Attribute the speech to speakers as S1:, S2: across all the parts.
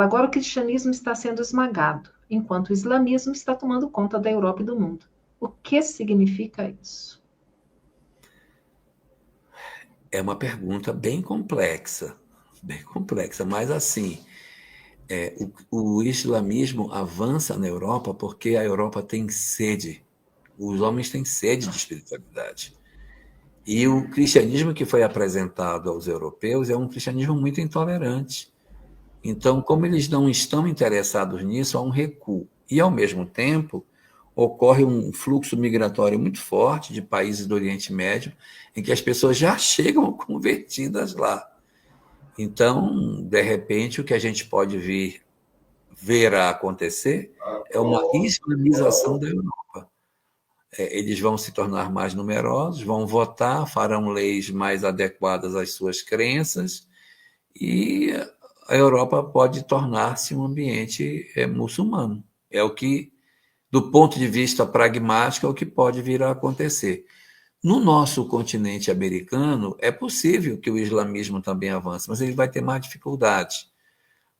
S1: Agora o cristianismo está sendo esmagado, enquanto o islamismo está tomando conta da Europa e do mundo. O que significa isso?
S2: É uma pergunta bem complexa, mas assim, o islamismo avança na Europa porque a Europa tem sede, os homens têm sede de espiritualidade. E o cristianismo que foi apresentado aos europeus é um cristianismo muito intolerante. Então, como eles não estão interessados nisso, há um recuo. E, ao mesmo tempo, ocorre um fluxo migratório muito forte de países do Oriente Médio, em que as pessoas já chegam convertidas lá. Então, de repente, o que a gente pode ver a acontecer é uma islamização da Europa. Eles vão se tornar mais numerosos, vão votar, farão leis mais adequadas às suas crenças, e a Europa pode tornar-se um ambiente muçulmano. É o que, do ponto de vista pragmático, é o que pode vir a acontecer. No nosso continente americano, é possível que o islamismo também avance, mas ele vai ter mais dificuldade,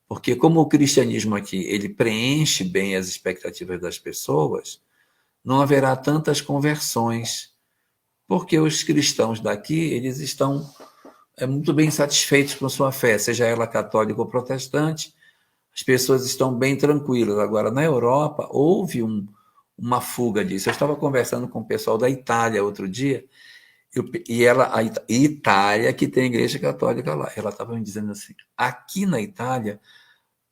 S2: porque como o cristianismo aqui ele preenche bem as expectativas das pessoas, não haverá tantas conversões, porque os cristãos daqui eles estão muito bem satisfeitos com sua fé, seja ela católica ou protestante, as pessoas estão bem tranquilas. Agora, na Europa, houve uma fuga disso. Eu estava conversando com o pessoal da Itália outro dia, a Itália, que tem igreja católica lá, ela estava me dizendo assim, aqui na Itália,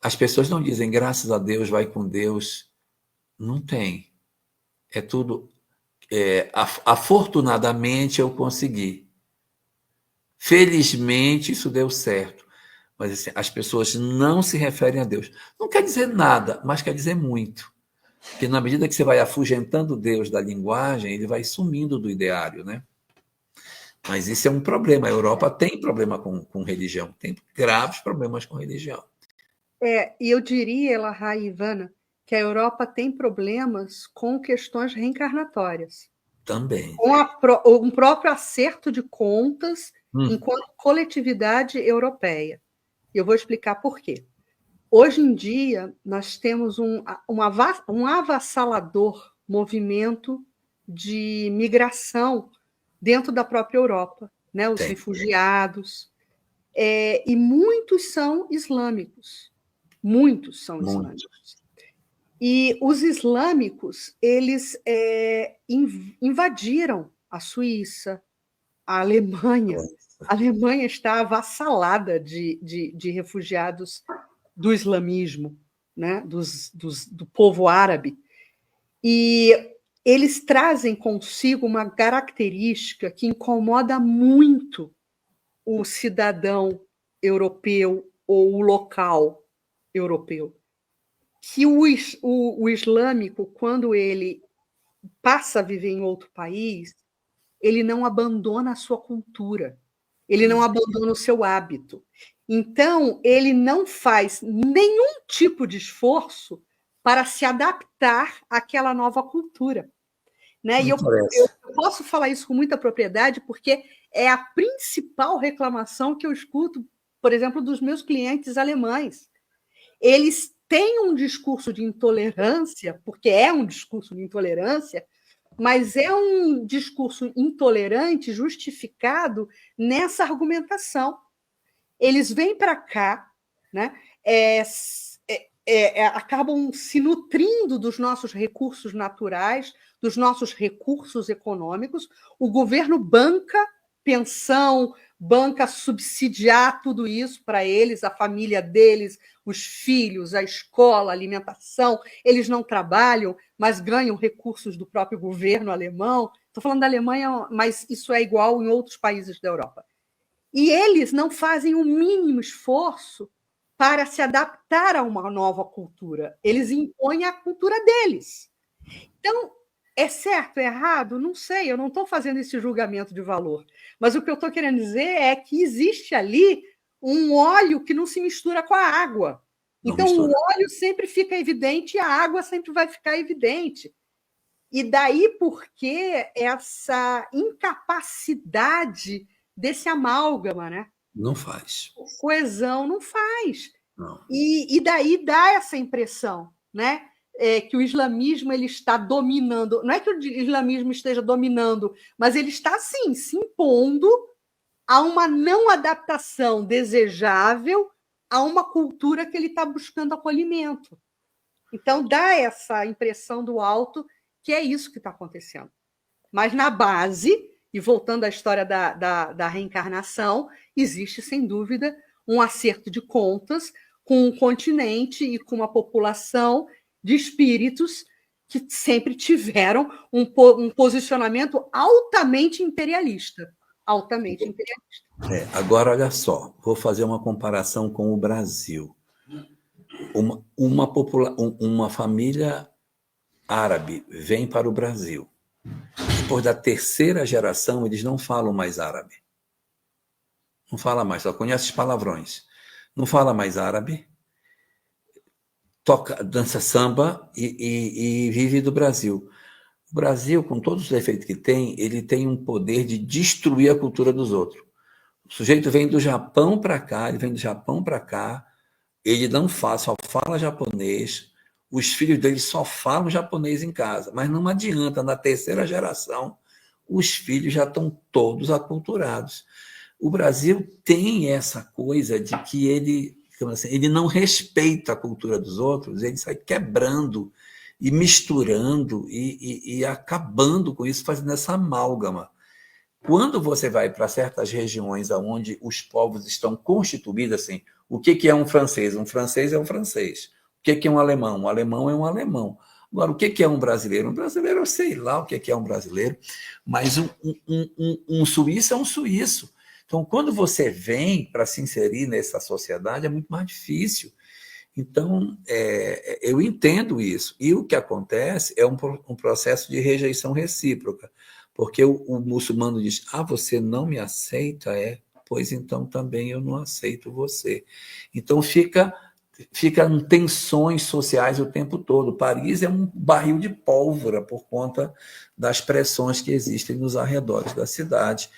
S2: as pessoas não dizem graças a Deus, vai com Deus. Não tem. É tudo, afortunadamente eu consegui. Felizmente isso deu certo. Mas assim, as pessoas não se referem a Deus. Não quer dizer nada, mas quer dizer muito. Porque na medida que você vai afugentando Deus da linguagem, ele vai sumindo do ideário, né? Mas isso é um problema. A Europa tem problema com religião, tem graves problemas com religião.
S3: E eu diria, Elahá e Ivana, que a Europa tem problemas com questões reencarnatórias.
S2: Também.
S3: Com um próprio acerto de contas enquanto coletividade europeia. E eu vou explicar por quê. Hoje em dia, nós temos um avassalador movimento de migração dentro da própria Europa, né? Os refugiados, e muitos são islâmicos. Muitos são islâmicos. E os islâmicos, eles invadiram a Suíça, a Alemanha. A Alemanha está avassalada de refugiados do islamismo, né? Do povo árabe. E eles trazem consigo uma característica que incomoda muito o cidadão europeu ou o local europeu, que o islâmico, quando ele passa a viver em outro país, ele não abandona a sua cultura, ele não abandona o seu hábito. Então, ele não faz nenhum tipo de esforço para se adaptar àquela nova cultura. Né? E eu posso falar isso com muita propriedade, porque é a principal reclamação que eu escuto, por exemplo, dos meus clientes alemães. Eles têm um discurso de intolerância, porque é um discurso de intolerância, mas é um discurso intolerante justificado nessa argumentação. Eles vêm para cá, né, acabam se nutrindo dos nossos recursos naturais, dos nossos recursos econômicos. O governo banca pensão, banca subsidiar tudo isso para eles, a família deles, os filhos, a escola, a alimentação. Eles não trabalham, mas ganham recursos do próprio governo alemão. Estou falando da Alemanha, mas isso é igual em outros países da Europa. E eles não fazem o mínimo esforço para se adaptar a uma nova cultura. Eles impõem a cultura deles. Então, é certo, é errado? Não sei, eu não estou fazendo esse julgamento de valor. Mas o que eu estou querendo dizer é que existe ali um óleo que não se mistura com a água. Então, o óleo sempre fica evidente e a água sempre vai ficar evidente. E daí porque essa incapacidade desse amálgama, né?
S2: Não faz.
S3: Coesão não faz.
S2: Não.
S3: E daí dá essa impressão, né? Que o islamismo ele está dominando. Não é que o islamismo esteja dominando, mas ele está, sim, se impondo a uma não adaptação desejável a uma cultura que ele está buscando acolhimento. Então, dá essa impressão do alto que é isso que está acontecendo. Mas na base, e voltando à história da reencarnação, existe, sem dúvida, um acerto de contas com um continente e com uma população de espíritos que sempre tiveram um posicionamento altamente imperialista. Altamente imperialista.
S2: Agora, olha só, vou fazer uma comparação com o Brasil. Uma família árabe vem para o Brasil. Depois da terceira geração, eles não falam mais árabe. Não fala mais, só conhece os palavrões. Não fala mais árabe, dança samba e vive do Brasil. O Brasil, com todos os defeitos que tem, ele tem um poder de destruir a cultura dos outros. O sujeito vem do Japão para cá, ele não fala, só fala japonês, os filhos dele só falam japonês em casa, mas não adianta, na terceira geração, os filhos já estão todos aculturados. O Brasil tem essa coisa de que ele não respeita a cultura dos outros, ele sai quebrando e misturando e acabando com isso, fazendo essa amálgama. Quando você vai para certas regiões onde os povos estão constituídos, assim, o que é um francês? Um francês é um francês. O que é um alemão? Um alemão é um alemão. Agora, o que é um brasileiro? Um brasileiro, eu sei lá o que é um brasileiro, mas um suíço é um suíço. Então, quando você vem para se inserir nessa sociedade, é muito mais difícil. Então, eu entendo isso. E o que acontece é um processo de rejeição recíproca, porque o muçulmano diz, você não me aceita? Pois então também eu não aceito você. Então, ficam tensões sociais o tempo todo. Paris é um barril de pólvora por conta das pressões que existem nos arredores da cidade.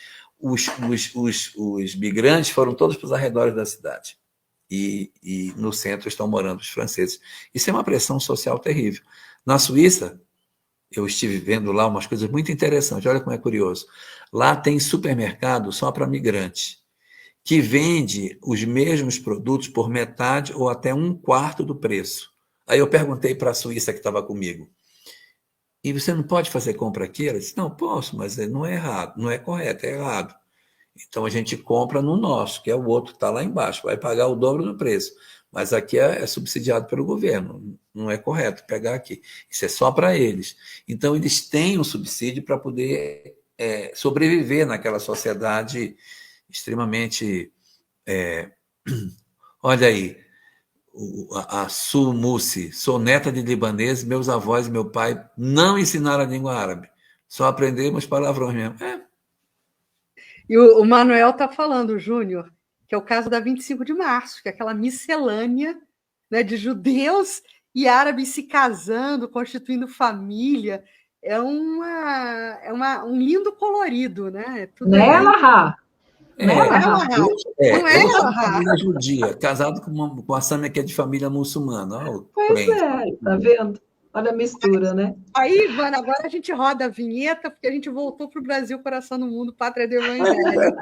S2: Os migrantes foram todos para os arredores da cidade. E no centro estão morando os franceses. Isso é uma pressão social terrível. Na Suíça, eu estive vendo lá umas coisas muito interessantes. Olha como é curioso. Lá tem supermercado só para migrantes, que vende os mesmos produtos por metade ou até 1/4 do preço. Aí eu perguntei para a Suíça que estava comigo, e você não pode fazer compra aqui? Ela disse, não, posso, mas não é errado, não é correto, é errado. Então a gente compra no nosso, que é o outro que está lá embaixo, vai pagar o dobro do preço. Mas aqui é subsidiado pelo governo, não é correto pegar aqui. Isso é só para eles. Então eles têm um subsídio para poder sobreviver naquela sociedade extremamente... Olha aí, a Su Musi, sou neta de libaneses, meus avós e meu pai não ensinaram a língua árabe, só aprendemos palavrões mesmo.
S3: E o Manuel está falando, Júnior, que é o caso da 25 de março, que é aquela miscelânea, né, de judeus e árabes se casando, constituindo família. É um lindo colorido, né? Tudo
S1: né, Lahá?
S3: Não é
S2: uma família judia, casado com a Sâmia, que é de família muçulmana.
S1: Pois tá vendo? Olha a mistura, né?
S3: Aí, Ivana, agora a gente roda a vinheta, porque a gente voltou para o Brasil, coração do mundo, pátria do evangelho.